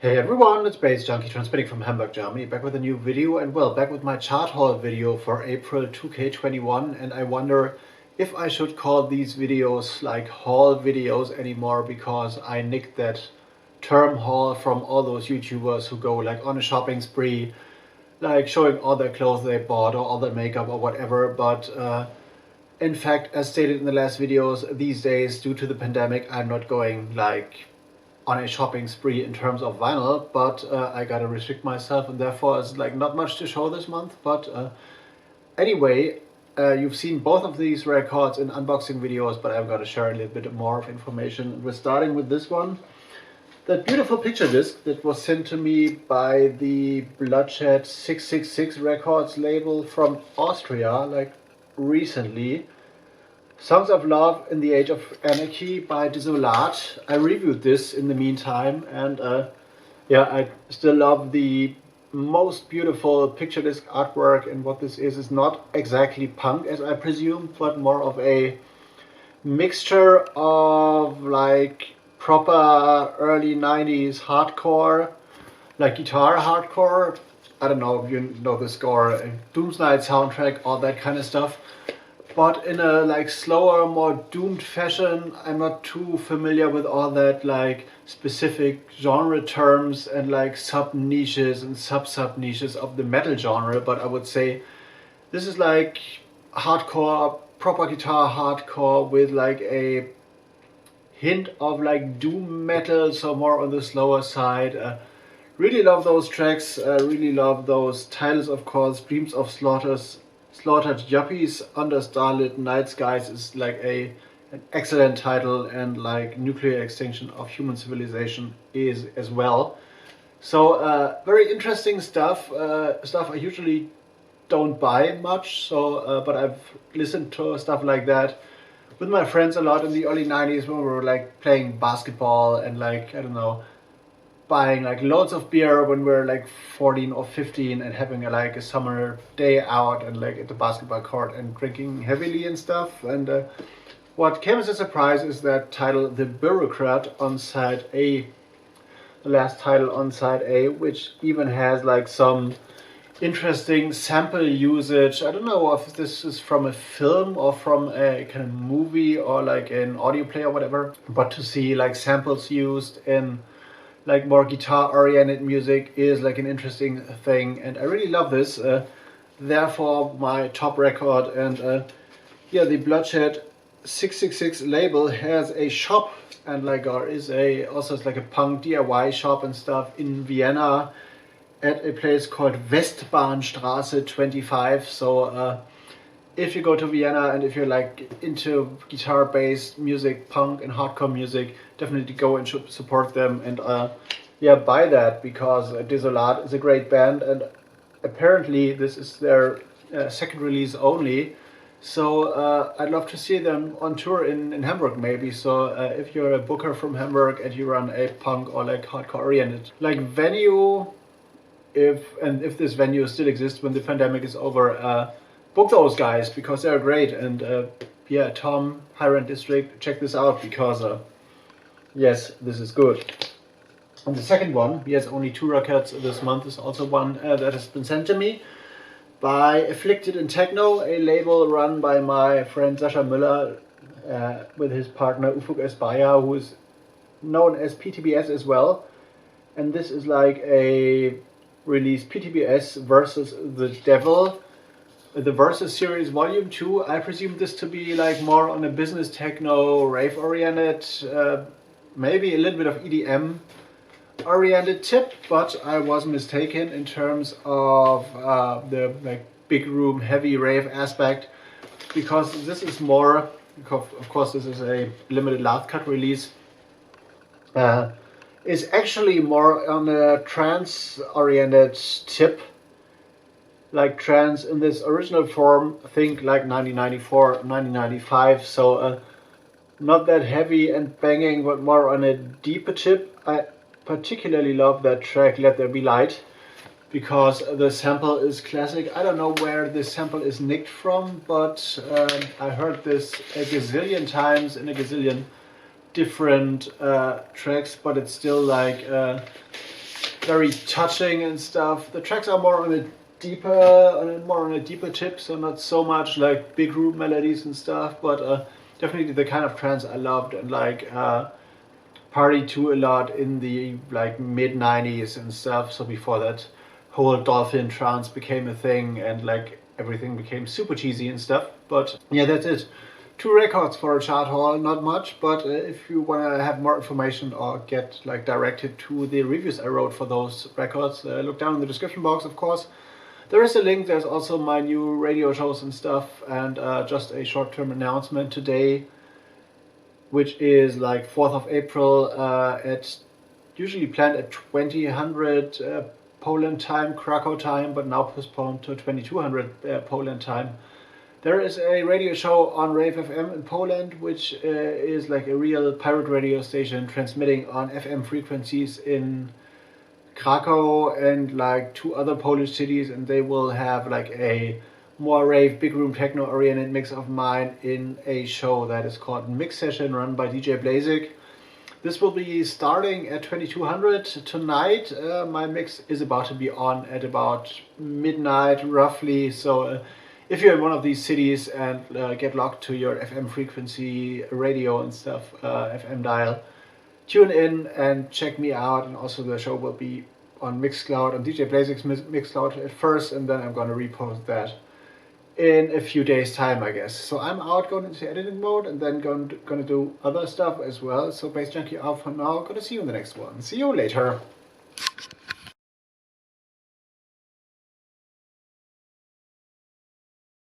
Hey everyone, it's baze.djunkiii transmitting from Hamburg, Germany, back with a new video and back with my chart haul video for April 2K21, and I wonder if I should call these videos like haul videos anymore, because I nicked that term haul from all those YouTubers who go like on a shopping spree, like showing all their clothes they bought or all their makeup or whatever. But in fact, as stated in the last videos, these days due to the pandemic I'm not going like on a shopping spree in terms of vinyl, but I gotta restrict myself, and therefore it's like not much to show this month. But anyway, you've seen both of these records in unboxing videos, but I've got to share a little bit more of information. We're starting with this one, that beautiful picture disc that was sent to me by the Bloodshed 666 Records label from Austria, like recently. Songs of Love in the Age of Anarchy by Desolat. I reviewed this in the meantime, and yeah, I still love the most beautiful picture disc artwork. And what this is not exactly punk, as I presume, but more of a mixture of like proper early 90s hardcore, like guitar hardcore. I don't know if you know the score, Doom's Night soundtrack, all that kind of stuff, but in a like slower, more doomed fashion. I'm not too familiar with all that like specific genre terms and like sub niches and sub niches of the metal genre, but I would say this is like hardcore, proper guitar hardcore with like a hint of like doom metal, so more on the slower side. Really love those tracks, really love those titles, of course. Dreams of Slaughtered Yuppies Under Starlit Night Skies is like an excellent title, and like Nuclear Extinction of Human Civilization is as well. So very interesting stuff, stuff I usually don't buy much, so but I've listened to stuff like that with my friends a lot in the early 90s when we were like playing basketball and like, I don't know, buying like loads of beer when we were like 14 or 15 and having like a summer day out and like at the basketball court and drinking heavily and stuff. And what came as a surprise is that title, The Bureaucrat, on side A, the last title on side A, which even has like some interesting sample usage. I don't know if this is from a film or from a kind of movie or like an audio play or whatever, but to see like samples used in like more guitar oriented music is like an interesting thing, and I really love this. Therefore my top record. And yeah, the Bloodshed 666 label has a shop, and like is also like a punk DIY shop and stuff in Vienna at a place called Westbahnstraße 25. So if you go to Vienna and if you're like into guitar-based music, punk and hardcore music, definitely go and support them. And yeah, buy that, because Desolat is a great band, and apparently this is their second release only. So I'd love to see them on tour in Hamburg maybe. So if you're a booker from Hamburg and you run a punk or like hardcore oriented like venue, if this venue still exists when the pandemic is over, book those guys, because they're great. And yeah, Tom, High Rent District, check this out, because yes, this is good. And the second one, he has only 2 records this month, is also one that has been sent to me by Afflicted in Techno, a label run by my friend Sascha Müller with his partner Ufuk Esbaya, who is known as p.t.b.s as well. And this is like a release, p.t.b.s versus the Devil, the Versus Series Volume 2. I presume this to be like more on a business techno, rave oriented, maybe a little bit of EDM oriented tip, but I was mistaken in terms of the like big room heavy rave aspect, because this is more, of course this is a limited last cut release, is actually more on a trance oriented tip, like trance in this original form, think like 1994, 1995. So not that heavy and banging, but more on a deeper tip. I particularly love that track Let There Be Light, because the sample is classic. I don't know where this sample is nicked from, but I heard this a gazillion times in a gazillion different tracks, but it's still like very touching and stuff. The tracks are more on a deeper tip, so not so much like big root melodies and stuff, but definitely the kind of trance I loved and like party to a lot in the like mid 90s and stuff. So before that whole dolphin trance became a thing and like everything became super cheesy and stuff. But yeah, that's it. 2 records for a chart haul, not much, but if you want to have more information or get like directed to the reviews I wrote for those records, look down in the description box, of course. There is a link. There's also my new radio shows and stuff, and just a short-term announcement today, which is like 4th of April at usually planned at 2000 Poland time, Krakow time, but now postponed to 2200 Poland time. There is a radio show on Rave FM in Poland, which is like a real pirate radio station transmitting on FM frequencies in Krakow and like 2 other Polish cities, and they will have like a more rave, big room techno oriented mix of mine in a show that is called Mix Session, run by DJ Blazik. This will be starting at 2200 tonight. My mix is about to be on at about midnight roughly, so if you're in one of these cities and get locked to your FM frequency radio and stuff, FM dial, tune in and check me out. And also the show will be on Mixcloud, on DJ Blazik's Mixcloud at first, and then I'm going to repost that in a few days time, I guess. So I'm out going into editing mode and then going to do other stuff as well. So Bass Junkie out for now. Gonna see you in the next one. See you later.